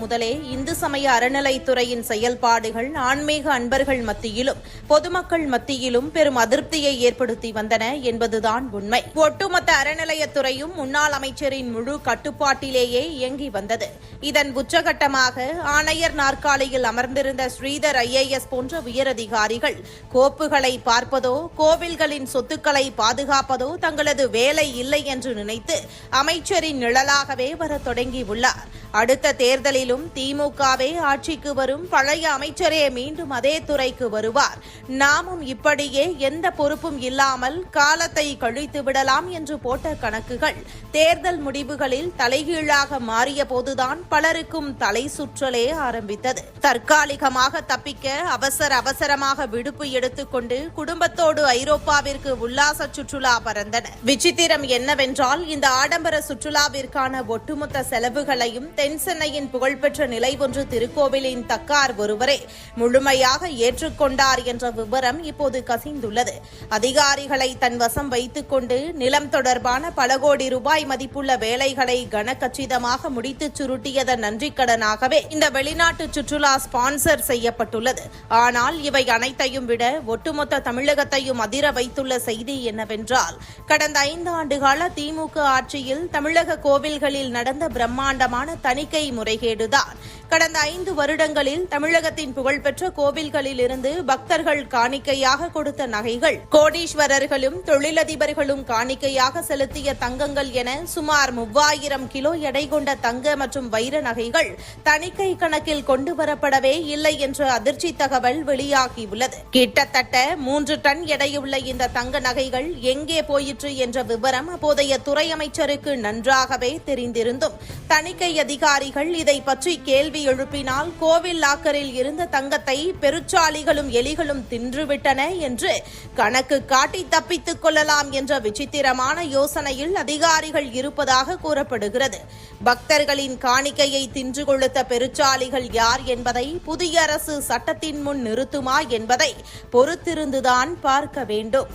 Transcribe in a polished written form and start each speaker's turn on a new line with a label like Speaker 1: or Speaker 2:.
Speaker 1: முதலே இந்து சமய அறநிலைத்துறையின் செயல்பாடுகள் ஆன்மீக அன்பர்கள் மத்தியிலும் பொதுமக்கள் மத்தியிலும் பெரும் அதிருப்தியை ஏற்படுத்தி வந்தன என்பதுதான் உண்மை. ஒட்டுமொத்த அறநிலையத்துறையும் முன்னாள் அமைச்சரின் முழு கட்டுப்பாட்டிலேயே இயங்கி வந்தது. இதன் உச்சகட்டமாக ஆணையர் நாற்காலியில் அமர்ந்திருந்த ஸ்ரீதர் IAS போன்ற உயரதிகாரிகள் கோப்புகளை பார்ப்பதோ கோவில்களின் சொத்துக்களை பாதுகாப்பதோ தங்களது வேலை இல்லை என்று நினைத்து அமைச்சரின் நிழலாகவே வரத் தொடங்கியுள்ளார். அடுத்த தேர்தலிலும் திமுகவே ஆட்சிக்கு வரும், பழைய அமைச்சரே மீண்டும் அதே துறைக்கு வருவார். நாமும் இப்படியே எந்த பொறுப்பும் இல்லாமல் காலத்தை கழித்து விடலாம் என்று போட்ட கணக்குகள் தேர்தல் முடிவுகளில் தலைகீழாக மாறிய போதுதான் பலருக்கும் தலை சுற்றலே ஆரம்பித்தது. தற்காலிகமாக தப்பிக்க அவசரமாக விடுப்பு எடுத்துக்கொண்டு குடும்பத்தோடு ஐரோப்பாவிற்கு உல்லாச சுற்றுலா பறந்தனர். விசித்திரம் என்னவென்றால், இந்த ஆடம்பர சுற்றுலாவிற்கான ஒட்டுமொத்த செலவுகளையும் தென் சென்னையின் புகழ்பெற்ற நிலை ஒன்று திருக்கோவிலின் தக்கார் ஒருவரே முழுமையாக ஏற்றுக்கொண்டார் என்ற விவரம் இப்போது கசிந்துள்ளது. அதிகாரிகளை தன் வசம் வைத்துக் கொண்டு நிலம் தொடர்பான பல கோடி ரூபாய் மதிப்புள்ள வேலைகளை கனகச்சிதமாக முடித்து சுருட்டியதன் நன்றிக்கடனாகவே இந்த வெளிநாட்டு சுற்றுலா ஸ்பான்சர் செய்யப்பட்டுள்ளது. ஆனால் இவை அனைத்தையும் விட ஒட்டுமொத்த தமிழகத்தையும் அதிர வைத்துள்ள செய்தி என்னவென்றால், கடந்த 5 ஆண்டுகால திமுக ஆட்சியில் தமிழக கோவில்களில் நடந்த பிரம்மாண்டமான தணிக்கை முறைகேடுதான். கடந்த 5 வருடங்களில் தமிழகத்தின் புகழ்பெற்ற கோவில்களில் இருந்து பக்தர்கள் காணிக்கையாக கொடுத்த நகைகள், கோடீஸ்வரர்களும் தொழிலதிபர்களும் காணிக்கையாக செலுத்திய தங்கங்கள் என சுமார் 3000 கிலோ எடை கொண்ட தங்க மற்றும் வைர நகைகள் தணிக்கை கணக்கில் கொண்டு வரப்படவே இல்லை என்ற அதிர்ச்சி தகவல் வெளியாகியுள்ளது. கிட்டத்தட்ட 3 டன் எடையுள்ள இந்த தங்க நகைகள் எங்கே போயிற்று என்ற விவரம் அப்போதைய துறை அமைச்சருக்கு நன்றாகவே தெரிந்திருந்தும் தணிக்கை அதிகாரிகள் இதை பற்றி கேள்வி எழுப்பினால் கோவில் லாக்கரில் இருந்த தங்கத்தை பெருச்சாளிகளும் எலிகளும் தின்றுவிட்டன என்று கணக்கு காட்டி தப்பித்துக் கொள்ளலாம் என்ற விசித்திரமான யோசனையில் அதிகாரிகள் இருப்பதாக கூறப்படுகிறது. பக்தர்களின் காணிக்கையை தின்று கொளுத்த பெருச்சாளிகள் யார் என்பதை புதிய அரசு சட்டத்தின் முன் நிறுத்துமா என்பதை பொறுத்திருந்துதான் பார்க்க வேண்டும்.